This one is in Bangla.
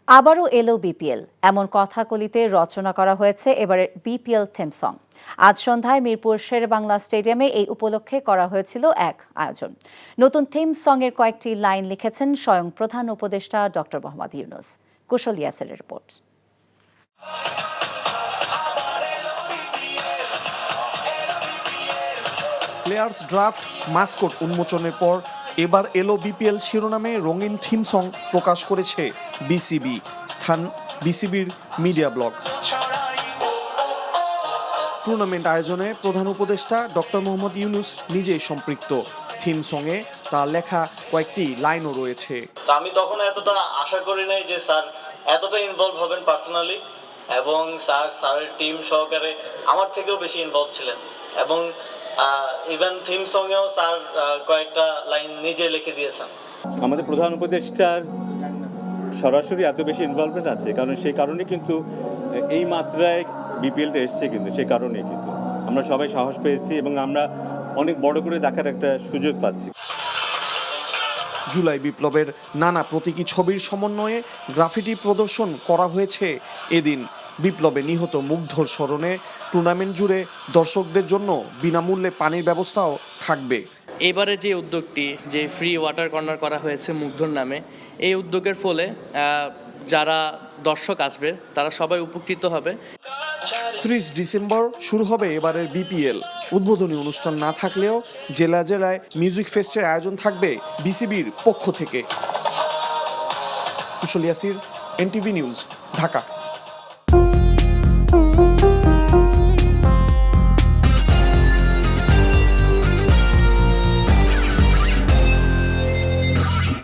আবারও এলো বিপিএল, এমন কথাকলিতে রচনা করা হয়েছে এবারের বিপিএল থিম সং। আজ সন্ধ্যায় মিরপুর শেরেবাংলা স্টেডিয়ামে এই উপলক্ষে করা হয়েছিল এক আয়োজন। নতুন থিম সং এর কয়েকটি লাইন লিখেছেন স্বয়ং প্রধান উপদেষ্টা ডক্টর মোহাম্মদ ইউনূস। কুশল ইয়াসেরের রিপোর্ট। প্লেয়ার্স ড্রাফট মাস্কট উন্মোচনের পর এবার এলো বিপিএল শিরোনামে রঙিন থিম সং প্রকাশ করেছে বিসিবি। স্থান বিসিবির মিডিয়া ব্লগ। টুর্নামেন্ট আয়োজনে প্রধান উপদেষ্টা ডক্টর মোহাম্মদ ইউনূস নিজেই সম্পৃক্ত। থিম সঙ্গে তার লেখা কয়েকটি লাইনও রয়েছে। আমি তখন এতটা আশা করি নাই যে স্যার এতটা ইনভলভ হবেন পার্সোনালি, এবং স্যারের টিম সহকারে আমার থেকেও বেশি ইনভলভ ছিলেন, এবং ইভেন থিম সঙ্গেও স্যার কয়েকটা লাইন নিজে লিখে দিয়েছেন। আমাদের প্রধান উপদেষ্টার সরাসরি এত বেশি ইনভলভমেন্ট আছে, কারণ সেই কারণে কিন্তু এই মাত্রায় বিপিএলটা এসছে, কিন্তু সেই কারণে কিন্তু আমরা সবাই সাহস পেয়েছি এবং আমরা অনেক বড় করে দেখার একটা সুযোগ পাচ্ছি। জুলাই বিপ্লবের নানা প্রতীকী ছবির সমন্বয়ে গ্রাফিটি প্রদর্শন করা হয়েছে এদিন। বিপ্লবে নিহত মুগ্ধর স্মরণে টুর্নামেন্ট জুড়ে দর্শকদের জন্য বিনামূল্যে পানির ব্যবস্থাও থাকবে। এবারে যে উদ্যোগটি, যে ফ্রি ওয়াটার কর্নার করা হয়েছে মুগ্ধর নামে, এই উদ্যোগের ফলে যারা দর্শক আসবে তারা সবাই উপকৃত হবে। 30 ডিসেম্বর শুরু হবে এবারের বিপিএল। উদ্বোধনী অনুষ্ঠান না থাকলেও জেলা জেলায় মিউজিক ফেস্টের আয়োজন থাকবে বিসিবির পক্ষ থেকে। কুশল ইয়াসির, এনটিভি নিউজ, ঢাকা।